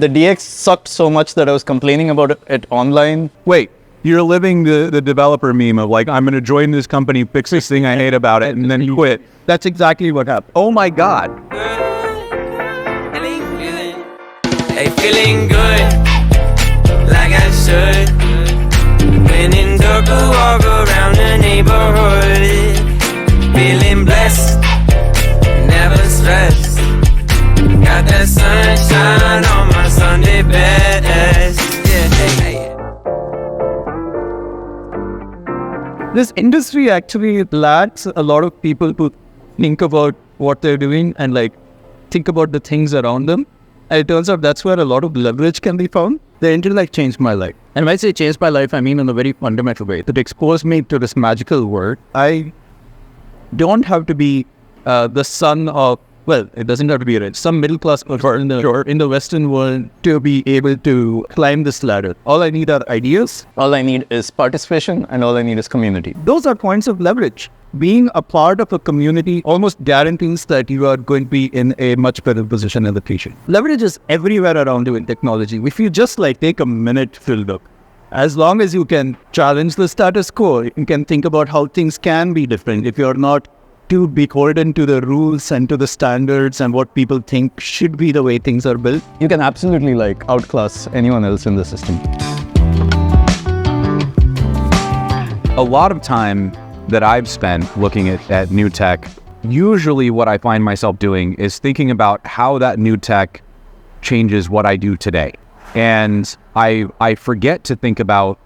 The DX sucked so much that I was complaining about it online. Wait, you're living the developer meme of like, I'm going to join this company, fix this thing I hate about it, and then you quit. That's exactly what happened. Oh my God. Hey, feeling good, like I should. When in darker, walk around the neighborhood. Feeling blessed, never stressed. Got that sunshine on my Sunday best. Yeah. This industry actually lacks a lot of people who think about what they're doing and like think about the things around them. And it turns out that's where a lot of leverage can be found. The internet changed my life. And when I say changed my life, I mean in a very fundamental way. It exposed me to this magical world. I don't have to be the son of, well, it doesn't have to be rich, some middle class person in the Western world to be able to climb this ladder. All I need are ideas. All I need is participation, and all I need is community. Those are points of leverage. Being a part of a community almost guarantees that you are going to be in a much better position in the future. Leverage is everywhere around you in technology. If you just like take a minute to look, as long as you can challenge the status quo, you can think about how things can be different. If you're not too beholden to the rules and to the standards and what people think should be the way things are built, you can absolutely like outclass anyone else in the system. A lot of time that I've spent looking at new tech, usually what I find myself doing is thinking about how that new tech changes what I do today. And I forget to think about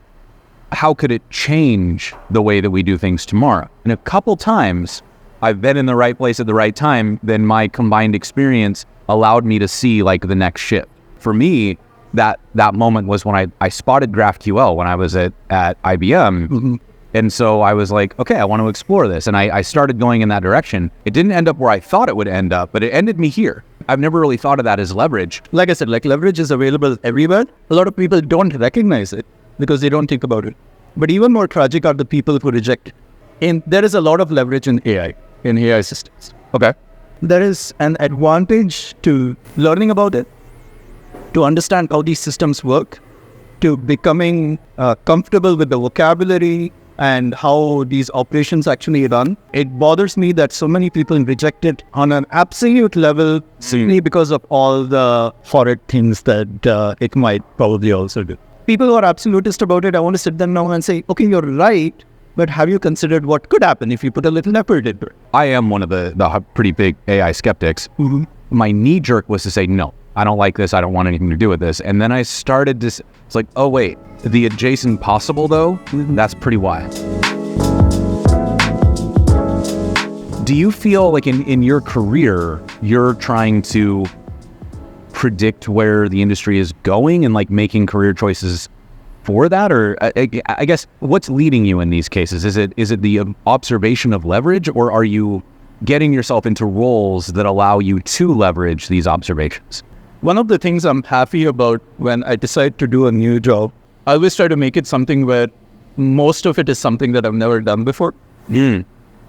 how could it change the way that we do things tomorrow. And a couple times I've been in the right place at the right time, then my combined experience allowed me to see like the next shift. For me, that moment was when I spotted GraphQL when I was at IBM. Mm-hmm. And so I was like, okay, I want to explore this. And I started going in that direction. It didn't end up where I thought it would end up, but it ended me here. I've never really thought of that as leverage. Like I said, like leverage is available everywhere. A lot of people don't recognize it because they don't think about it. But even more tragic are the people who reject it. And there is a lot of leverage in AI systems. Okay. There is an advantage to learning about it, to understand how these systems work, to becoming comfortable with the vocabulary and how these operations actually run. It bothers me that so many people reject it on an absolute level simply because of all the horrid things that it might probably also do. People who are absolutist about it, I want to sit them down and say, okay, you're right, but have you considered what could happen if you put a little effort into it? I am one of the pretty big AI skeptics. Mm-hmm. My knee jerk was to say, no, I don't like this. I don't want anything to do with this. And then I started to, it's like, oh wait, the adjacent possible though, that's pretty wild. Do you feel like in your career, you're trying to predict where the industry is going and like making career choices for that? Or I guess what's leading you in these cases? Is it the observation of leverage, or are you getting yourself into roles that allow you to leverage these observations? One of the things I'm happy about when I decide to do a new job, I always try to make it something where most of it is something that I've never done before.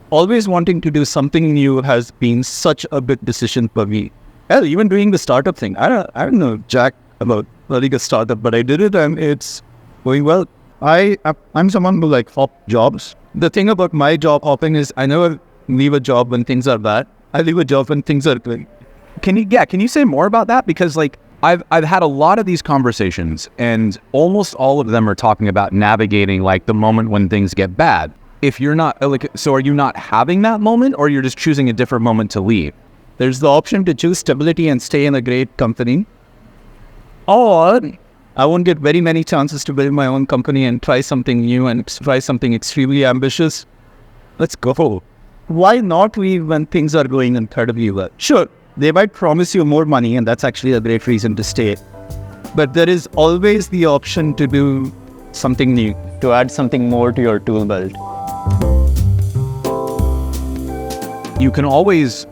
Always wanting to do something new has been such a big decision for me. Hell, even doing the startup thing. I don't know jack about running a startup, but I did it and it's going well. I'm someone who like hop jobs. The thing about my job hopping is I never leave a job when things are bad. I leave a job when things are good. Can you say more about that? Because like I've had a lot of these conversations and almost all of them are talking about navigating like the moment when things get bad. If you're not like, so are you not having that moment, or you're just choosing a different moment to leave? There's the option to choose stability and stay in a great company, or I won't get very many chances to build my own company and try something new and try something extremely ambitious. Let's go. Why not leave when things are going incredibly well? Sure, they might promise you more money, and that's actually a great reason to stay. But there is always the option to do something new, to add something more to your tool belt. You can always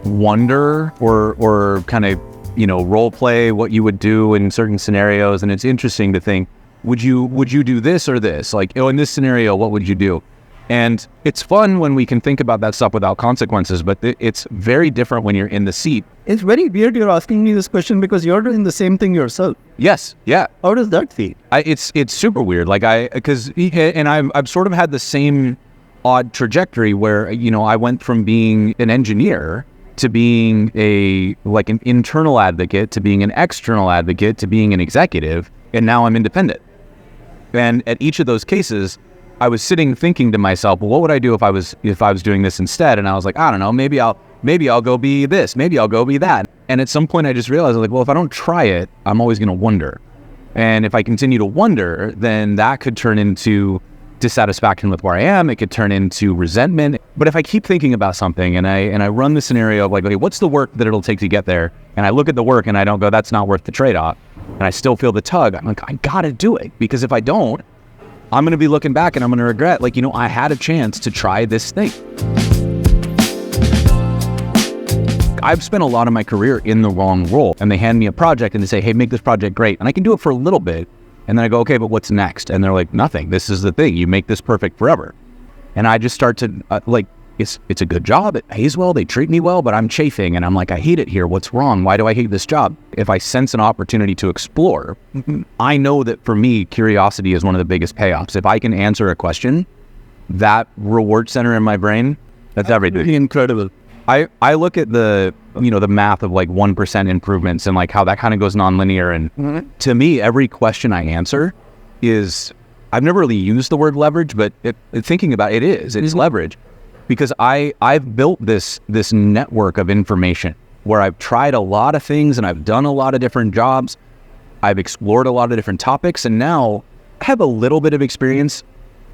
wonder or kind of, role play what you would do in certain scenarios. And it's interesting to think, would you do this or this? Like, in this scenario, what would you do? And it's fun when we can think about that stuff without consequences, but it's very different when you're in the seat. It's very weird you're asking me this question because you're doing the same thing yourself. Yes, yeah. How does that feel? It's super weird. Like I've sort of had the same odd trajectory where, I went from being an engineer to being an internal advocate, to being an external advocate, to being an executive, and now I'm independent. And at each of those cases, I was sitting thinking to myself, well, what would I do if I was doing this instead? And I was like, I don't know, maybe I'll go be this, maybe I'll go be that. And at some point I just realized, like, well, if I don't try it, I'm always going to wonder. And if I continue to wonder, then that could turn into dissatisfaction with where I am. It could turn into resentment. But if I keep thinking about something and I run the scenario of like, okay, what's the work that it'll take to get there? And I look at the work and I don't go, that's not worth the trade-off. And I still feel the tug. I'm like, I gotta do it, because if I don't, I'm going to be looking back and I'm going to regret, like, I had a chance to try this thing. I've spent a lot of my career in the wrong role, and they hand me a project and they say, hey, make this project great. And I can do it for a little bit. And then I go, okay, but what's next? And they're like, nothing. This is the thing. You make this perfect forever. And I just start to it's a good job. It pays well. They treat me well, but I'm chafing. And I'm like, I hate it here. What's wrong? Why do I hate this job? If I sense an opportunity to explore, I know that for me, curiosity is one of the biggest payoffs. If I can answer a question, that reward center in my brain, that's everything. Incredible. I look at the math of like 1% improvements and like how that kind of goes nonlinear. And to me, every question I answer is, I've never really used the word leverage, but thinking about it is leverage. Because I've built this network of information where I've tried a lot of things and I've done a lot of different jobs. I've explored a lot of different topics, and now I have a little bit of experience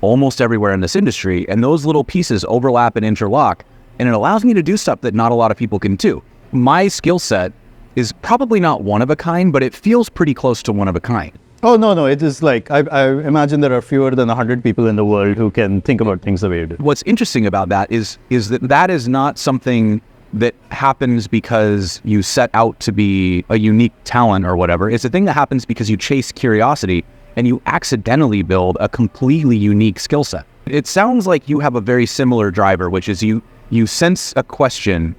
almost everywhere in this industry. And those little pieces overlap and interlock, and it allows me to do stuff that not a lot of people can do. My skill set is probably not one of a kind, but it feels pretty close to one of a kind. Oh, no. It is like, I imagine there are fewer than 100 people in the world who can think about things the way you do. What's interesting about that is that is not something that happens because you set out to be a unique talent or whatever. It's a thing that happens because you chase curiosity and you accidentally build a completely unique skill set. It sounds like you have a very similar driver, which is you sense a question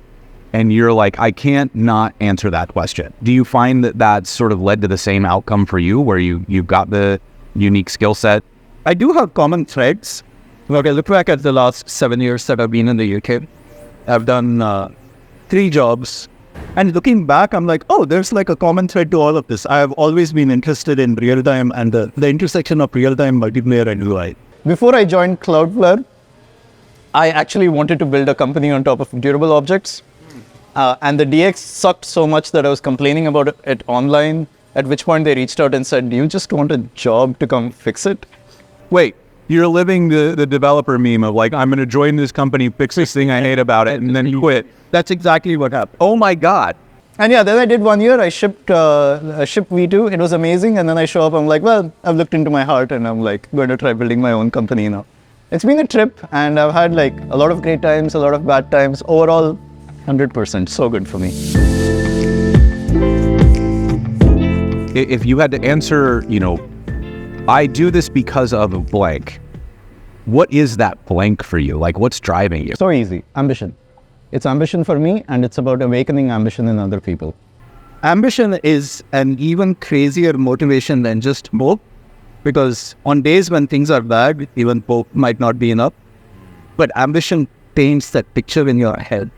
and you're like, I can't not answer that question. Do you find that that's sort of led to the same outcome for you, where you've got the unique skill set? I do have common threads. Look, I look back at the last 7 years that I've been in the UK. I've done 3 jobs. And looking back, I'm like, oh, there's like a common thread to all of this. I've always been interested in real-time and the intersection of real-time, multiplayer, and UI. Before I joined Cloudflare, I actually wanted to build a company on top of durable objects. And the DX sucked so much that I was complaining about it online, at which point they reached out and said, do you just want a job to come fix it? Wait, you're living the developer meme of like, I'm going to join this company, fix this thing I hate about it, and then quit. That's exactly what happened. Oh my God. And yeah, then I did 1 year. I shipped V2. It was amazing. And then I show up, I'm like, well, I've looked into my heart and I'm like going to try building my own company now. It's been a trip, and I've had like a lot of great times, a lot of bad times. Overall, 100%, so good for me. If you had to answer, I do this because of a blank, what is that blank for you? Like, what's driving you? So easy. Ambition. It's ambition for me, and it's about awakening ambition in other people. Ambition is an even crazier motivation than just hope, because on days when things are bad, even hope might not be enough. But ambition paints that picture in your head.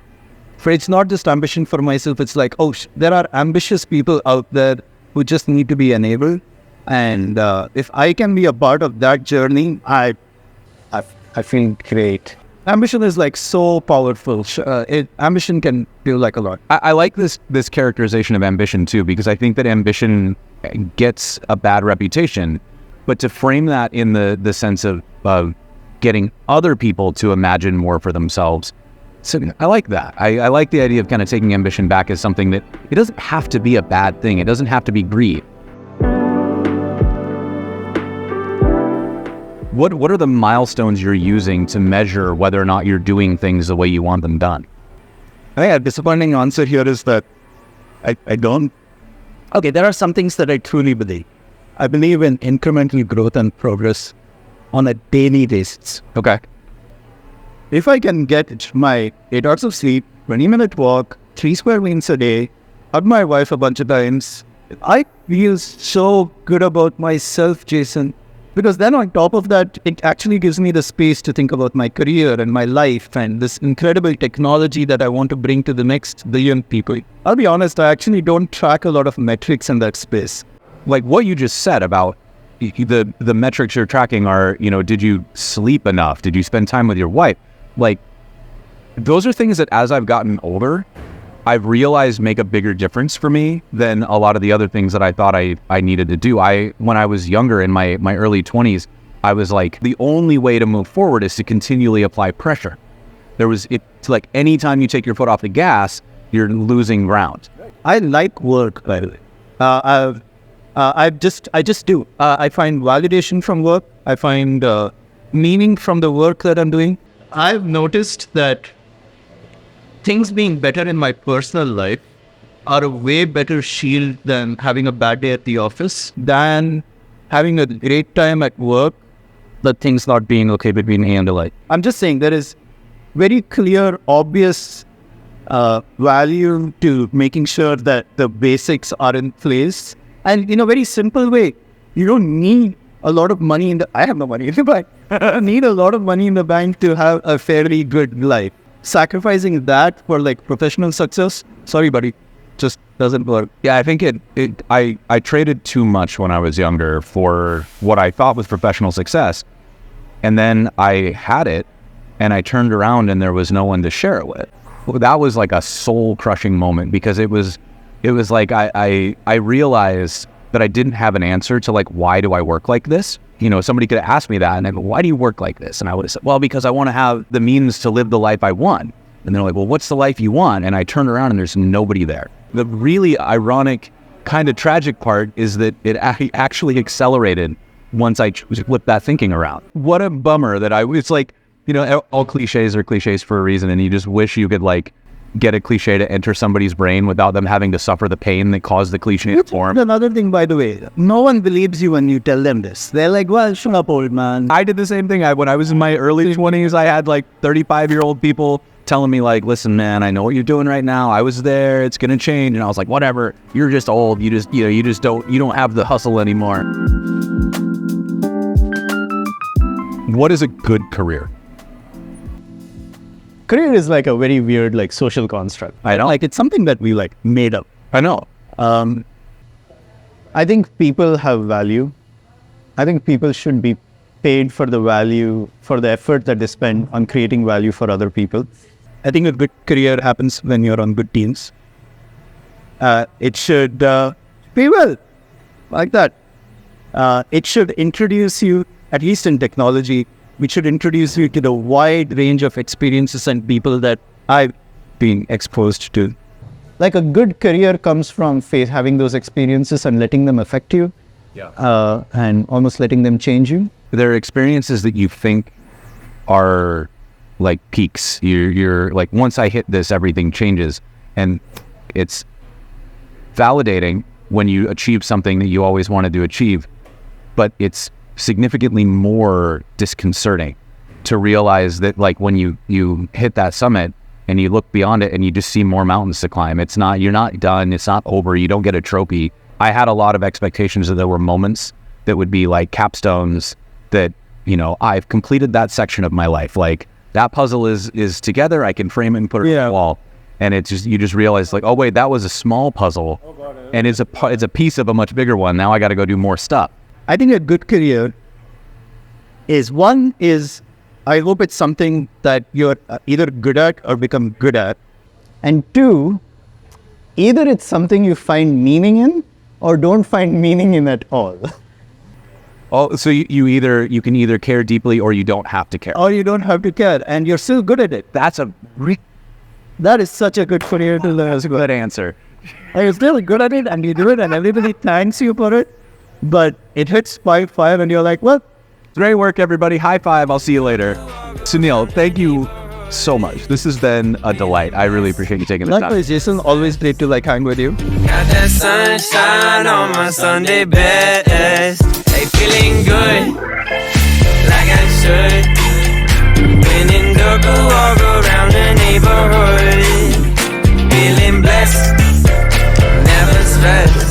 For it's not just ambition for myself, it's like, oh, there are ambitious people out there who just need to be enabled. And if I can be a part of that journey, I feel great. Ambition is like so powerful. Ambition can feel like a lot. I like this characterization of ambition too, because I think that ambition gets a bad reputation. But to frame that in the sense of getting other people to imagine more for themselves, so I like that. I like the idea of kind of taking ambition back as something that it doesn't have to be a bad thing. It doesn't have to be greed. What are the milestones you're using to measure whether or not you're doing things the way you want them done? I think a disappointing answer here is that I don't. Okay, there are some things that I truly believe. I believe in incremental growth and progress on a daily basis. Okay. if I can get my 8 hours of sleep, 20-minute walk, 3 square meals a day, hug my wife a bunch of times, I feel so good about myself, Jason. Because then on top of that, it actually gives me the space to think about my career and my life and this incredible technology that I want to bring to the next billion people. I'll be honest, I actually don't track a lot of metrics in that space. Like what you just said about the metrics you're tracking are, did you sleep enough? Did you spend time with your wife? Like, those are things that as I've gotten older, I've realized make a bigger difference for me than a lot of the other things that I thought I needed to do. When I was younger in my early 20s, I was like, the only way to move forward is to continually apply pressure. It's like anytime you take your foot off the gas, you're losing ground. I like work, by the way. I just do. I find validation from work. I find meaning from the work that I'm doing. I've noticed that things being better in my personal life are a way better shield than having a bad day at the office, than having a great time at work, but things not being okay between A and I. I'm just saying there is very clear, obvious value to making sure that the basics are in place. And in a very simple way, you don't need a lot of money I have no money in the bank. Need a lot of money in the bank to have a fairly good life. Sacrificing that for like professional success, sorry buddy, just doesn't work. Yeah, I think I traded too much when I was younger for what I thought was professional success. And then I had it and I turned around and there was no one to share it with. That was like a soul crushing moment because it was like I realized that I didn't have an answer to like, why do I work like this? Somebody could have asked me that and I go, why do you work like this? And I would have said, well, because I want to have the means to live the life I want. And they're like, well, what's the life you want? And I turned around and there's nobody there. The really ironic, kind of tragic part is that it actually accelerated once I flipped that thinking around. What a bummer that it's like, all cliches are cliches for a reason. And you just wish you could like get a cliche to enter somebody's brain without them having to suffer the pain that caused the cliche to form. Another thing, by the way, no one believes you when you tell them this. They're like, well, shut up, old man. I did the same thing. When I was in my early 20s, I had like 35-year-old people telling me like, listen, man, I know what you're doing right now. I was there. It's going to change. And I was like, whatever. You're just old. You don't have the hustle anymore. What is a good career? Career is like a very weird, like social construct. I know. Like it's something that we like made up. I know. I think people have value. I think people should be paid for the value, for the effort that they spend on creating value for other people. I think a good career happens when you're on good teams. It should pay well, like that. It should introduce you, at least in technology, which should introduce you to the wide range of experiences and people that I've been exposed to. Like a good career comes from having those experiences and letting them affect you, and almost letting them change you. There are experiences that you think are like peaks. You're like, once I hit this, everything changes. And it's validating when you achieve something that you always wanted to achieve, but it's significantly more disconcerting to realize that like when you hit that summit and you look beyond it and you just see more mountains to climb, you're not done, it's not over, you don't get a trophy. I had a lot of expectations that there were moments that would be like capstones that, I've completed that section of my life. Like that puzzle is together, I can frame it and put it on the wall. And you just realize like, oh wait, that was a small puzzle and it's a piece of a much bigger one. Now I got to go do more stuff. I think a good career is I hope it's something that you're either good at or become good at. And two, either it's something you find meaning in or don't find meaning in at all. Oh, so you can either care deeply or you don't have to care. Or you don't have to care and you're still good at it. That is such a good career to learn. That's a good answer. And you're still good at it and you do it and everybody thanks you for it. But it hits 5 and you're like, well, great work, everybody. High five. I'll see you later. Sunil, thank you so much. This has been a delight. I really appreciate you taking the time. Likewise, Jason. Always great to hang with you. Got that sunshine on my Sunday best. Hey, feeling good, like I should. When in Took a walk around the neighborhood, feeling blessed, never stressed.